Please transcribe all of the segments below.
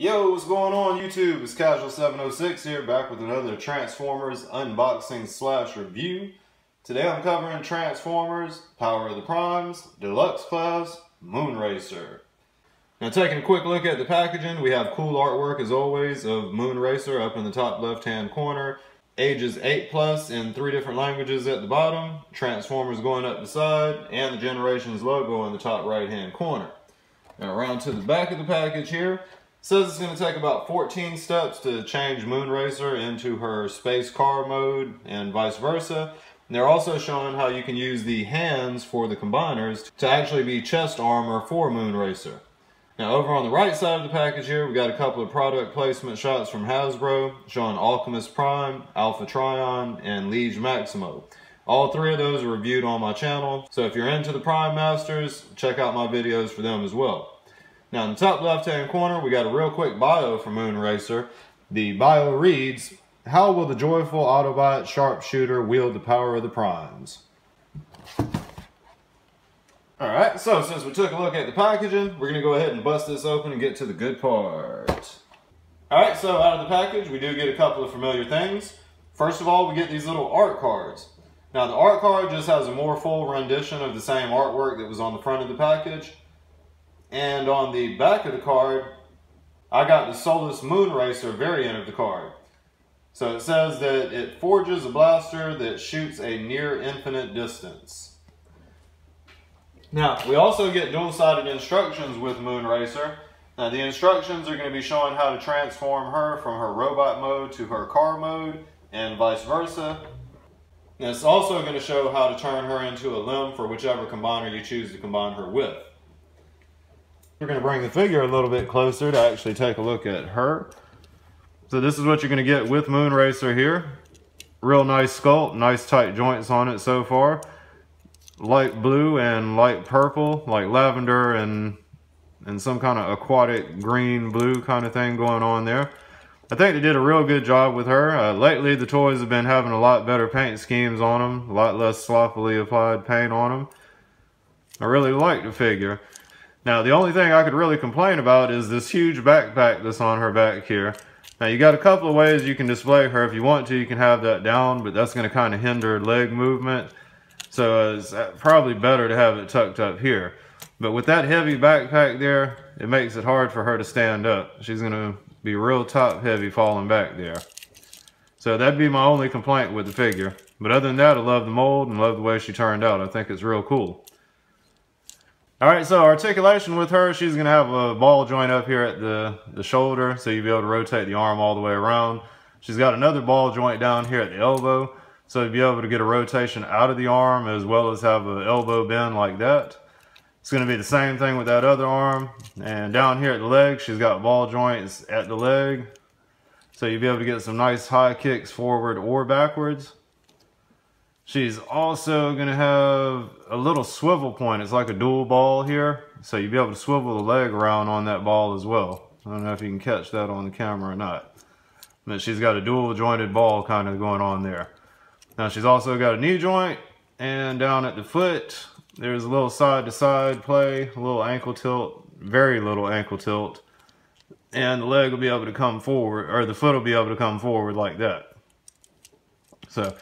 Yo, what's going on YouTube? It's Casual706 here, back with another Transformers unboxing slash review. Today I'm covering Transformers Power of the Primes Deluxe Class Moonracer. Now taking a quick look at the packaging, we have cool artwork as always of Moonracer up in the top left hand corner. Ages 8+ in 3 different languages at the bottom. Transformers going up the side, and the Generations logo in the top right hand corner. Now around to the back of the package here. Says it's going to take about 14 steps to change Moonracer into her space car mode and vice versa. And they're also showing how you can use the hands for the combiners to actually be chest armor for Moonracer. Now over on the right side of the package here, we got a couple of product placement shots from Hasbro showing Alchemist Prime, Alpha Trion, and Liege Maximo. All 3 of those are reviewed on my channel, so if you're into the Prime Masters, check out my videos for them as well. Now in the top left hand corner, we got a real quick bio for Moonracer. The bio reads, "How will the joyful Autobot sharpshooter wield the power of the primes?" Alright, so since we took a look at the packaging, we're going to go ahead and bust this open and get to the good part. Alright, so out of the package, we do get a couple of familiar things. First of all, we get these little art cards. Now the art card just has a more full rendition of the same artwork that was on the front of the package. And on the back of the card, I got the Solus Moonracer variant of the card. So it says that it forges a blaster that shoots a near infinite distance. Now, we also get dual-sided instructions with Moonracer. Now, the instructions are going to be showing how to transform her from her robot mode to her car mode, and vice versa. And it's also going to show how to turn her into a limb for whichever combiner you choose to combine her with. We're going to bring the figure a little bit closer to actually take a look at her. So this is what you're going to get with Moonracer here. Real nice sculpt, nice tight joints on it so far. Light blue and light purple, like lavender and some kind of aquatic green blue kind of thing going on there. I think they did a real good job with her. Lately the toys have been having a lot better paint schemes on them, a lot less sloppily applied paint on them. I really like the figure. Now, the only thing I could really complain about is this huge backpack that's on her back here. Now, you got a couple of ways you can display her. If you want to, you can have that down, but that's going to kind of hinder leg movement. So it's probably better to have it tucked up here. But with that heavy backpack there, it makes it hard for her to stand up. She's going to be real top heavy falling back there. So that'd be my only complaint with the figure. But other than that, I love the mold and love the way she turned out. I think it's real cool. Alright, so articulation with her, she's going to have a ball joint up here at the shoulder, so you'll be able to rotate the arm all the way around. She's got another ball joint down here at the elbow, so you'll be able to get a rotation out of the arm as well as have an elbow bend like that. It's going to be the same thing with that other arm. And down here at the leg, she's got ball joints at the leg, so you'll be able to get some nice high kicks forward or backwards. She's also going to have a little swivel point. It's like a dual ball here. So you'll be able to swivel the leg around on that ball as well. I don't know if you can catch that on the camera or not. But she's got a dual jointed ball kind of going on there. Now she's also got a knee joint. And down at the foot, there's a little side to side play. A little ankle tilt. Very little ankle tilt. And the leg will be able to come forward. Or the foot will be able to come forward like that. So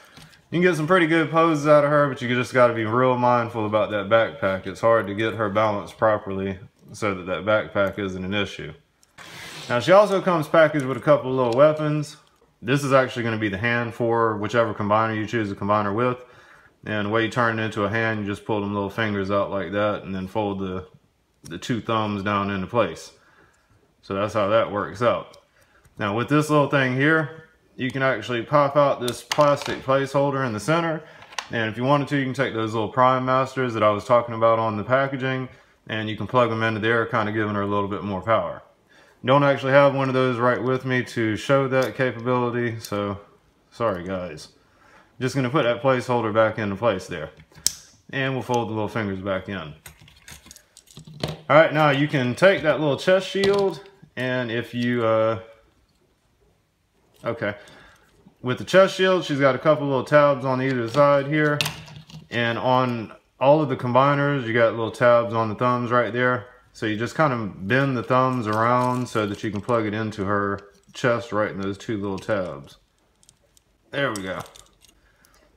you can get some pretty good poses out of her, but you just got to be real mindful about that backpack. It's hard to get her balanced properly so that that backpack isn't an issue. Now she also comes packaged with a couple of little weapons. This is actually going to be the hand for whichever combiner you choose to combine her with. And the way you turn it into a hand, you just pull them little fingers out like that and then fold the 2 thumbs down into place. So that's how that works out. Now with this little thing here, you can actually pop out this plastic placeholder in the center, and if you wanted to, you can take those little Prime Masters that I was talking about on the packaging, and you can plug them into there, kind of giving her a little bit more power. Don't actually have one of those right with me to show that capability, so sorry guys. Just going to put that placeholder back into place there, and we'll fold the little fingers back in. Alright, now you can take that little chest shield, and if you okay, with the chest shield, she's got a couple little tabs on either side here, and on all of the combiners, you got little tabs on the thumbs right there. So you just kind of bend the thumbs around so that you can plug it into her chest right in those two little tabs. There we go.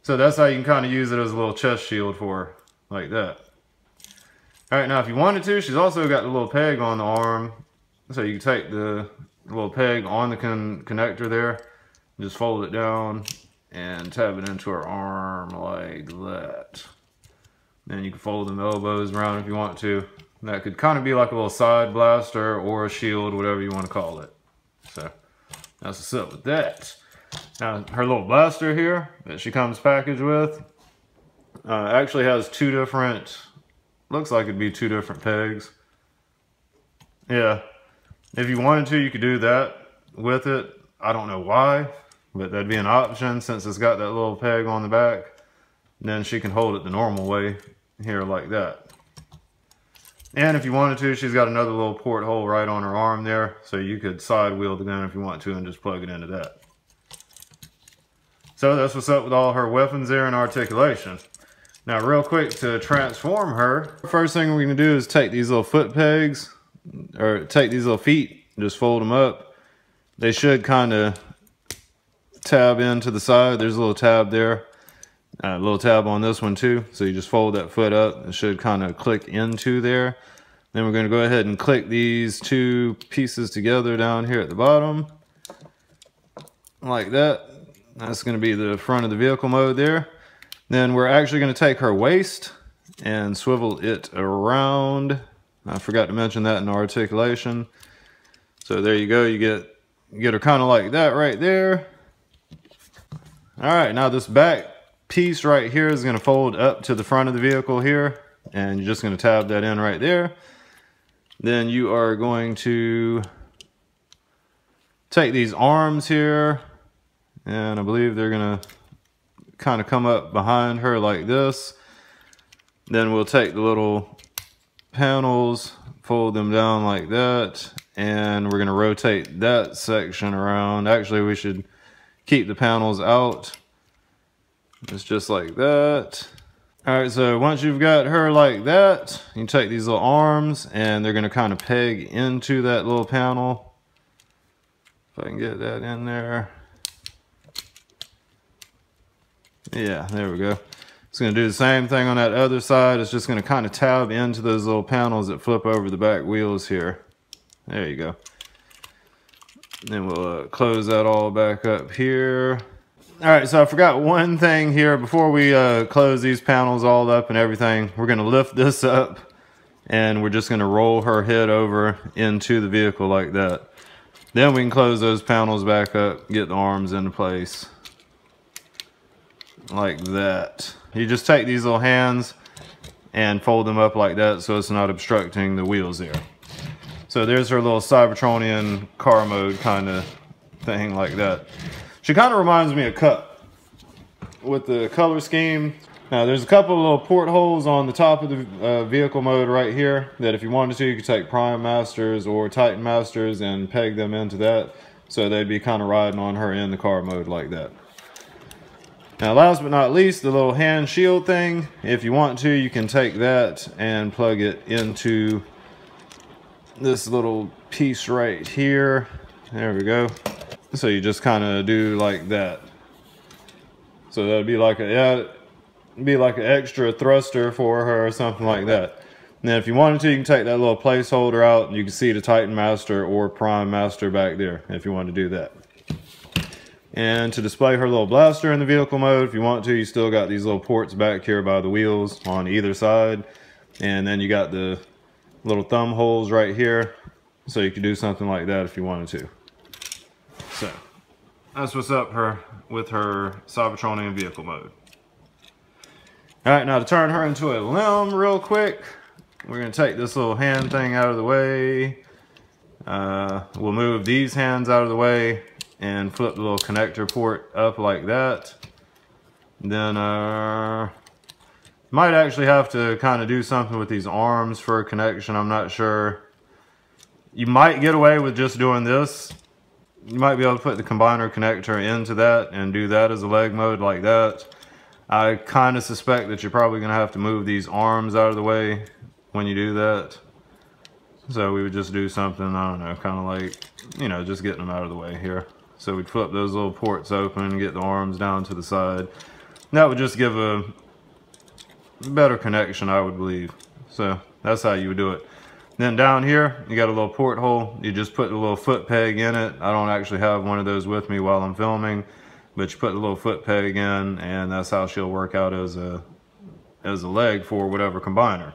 So that's how you can kind of use it as a little chest shield for her, like that. Alright, now if you wanted to, she's also got the little peg on the arm. So you can take the little peg on the connector there, just fold it down and tab it into her arm like that. Then you can fold them elbows around if you want to. That could kind of be like a little side blaster or a shield, whatever you want to call it. So that's what's up with that. Now her little blaster here that she comes packaged with actually has two different, looks like it'd be two different pegs. Yeah, if you wanted to, you could do that with it. I don't know why, but that'd be an option since it's got that little peg on the back. Then she can hold it the normal way here like that. And if you wanted to, she's got another little port hole right on her arm there, so you could side wheel the gun if you want to and just plug it into that. So that's what's up with all her weapons there and articulation. Now real quick, to transform her, first thing we're going to do is take these little foot pegs, or take these little feet, just fold them up. They should kind of tab into the side. There's a little tab there. A little tab on this one too, so you just fold that foot up. It should kind of click into there. Then we're going to go ahead and click these two pieces together down here at the bottom, like that. That's going to be the front of the vehicle mode there. Then we're actually going to take her waist and swivel it around. I forgot to mention that in articulation. So there you go. You get her kind of like that right there. All right, now this back piece right here is going to fold up to the front of the vehicle here, and you're just going to tab that in right there. Then you are going to take these arms here, and I believe they're going to kind of come up behind her like this. Then we'll take the little panels, fold them down like that, and we're going to rotate that section around. Actually, we should keep the panels out. It's just like that. All right, so once you've got her like that, you take these little arms and they're going to kind of peg into that little panel. If I can get that in there. Yeah, there we go. It's going to do the same thing on that other side. It's just going to kind of tab into those little panels that flip over the back wheels here. There you go. Then we'll close that all back up here. All right, so I forgot one thing here before we close these panels all up and everything. We're going to lift this up and we're just going to roll her head over into the vehicle like that. Then we can close those panels back up, get the arms into place like that. You just take these little hands and fold them up like that so it's not obstructing the wheels there. So there's her little Cybertronian car mode kind of thing like that. She kind of reminds me of Cup with the color scheme. Now there's a couple of little portholes on the top of the vehicle mode right here that if you wanted to, you could take Prime Masters or Titan Masters and peg them into that. So they'd be kind of riding on her in the car mode like that. Now last but not least, the little hand shield thing. If you want to, you can take that and plug it into this little piece right here. There we go. So you just kind of do like that. So that'd be like an extra thruster for her or something like that. And then if you wanted to, you can take that little placeholder out and you can see the Titan Master or Prime Master back there if you want to do that. And to display her little blaster in the vehicle mode, if you want to, you still got these little ports back here by the wheels on either side. And then you got the little thumb holes right here. So you could do something like that if you wanted to. So that's what's up with her Cybertronian vehicle mode. All right, now to turn her into a limb real quick, we're going to take this little hand thing out of the way. We'll move these hands out of the way and flip the little connector port up like that. Then might actually have to kind of do something with these arms for a connection. I'm not sure. You might get away with just doing this. You might be able to put the combiner connector into that and do that as a leg mode like that. I kind of suspect that you're probably going to have to move these arms out of the way when you do that. So we would just do something, I don't know, kind of like, you know, just getting them out of the way here. So we'd flip those little ports open and get the arms down to the side. That would just give a better connection, I would believe. So that's how you would do it. Then down here, you got a little porthole. You just put the little foot peg in it. I don't actually have one of those with me while I'm filming, but you put the little foot peg in, and that's how she'll work out as a leg for whatever combiner.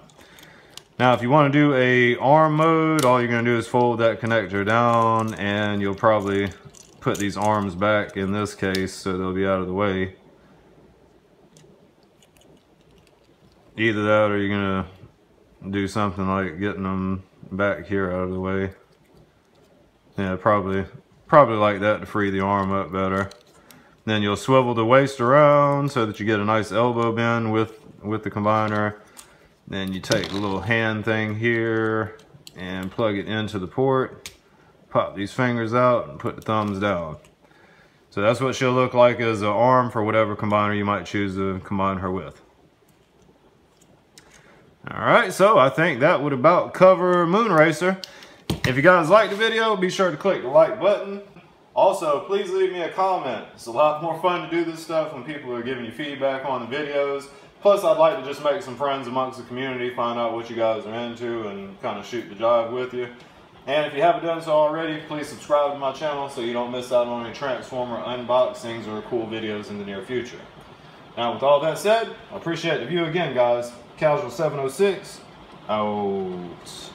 Now, if you want to do a arm mode, all you're going to do is fold that connector down, and you'll probably put these arms back in this case so they'll be out of the way. Either that, or you're going to do something like getting them back here out of the way. Yeah, probably like that to free the arm up better. Then you'll swivel the waist around so that you get a nice elbow bend with the combiner. Then you take the little hand thing here and plug it into the port. Pop these fingers out and put the thumbs down. So that's what she'll look like as an arm for whatever combiner you might choose to combine her with. Alright, so I think that would about cover Moonracer. If you guys liked the video, be sure to click the like button. Also, please leave me a comment. It's a lot more fun to do this stuff when people are giving you feedback on the videos. Plus, I'd like to just make some friends amongst the community, find out what you guys are into, and kind of shoot the jive with you. And if you haven't done so already, please subscribe to my channel so you don't miss out on any Transformer unboxings or cool videos in the near future. Now, with all that said, I appreciate the view again, guys. Casual 706, out.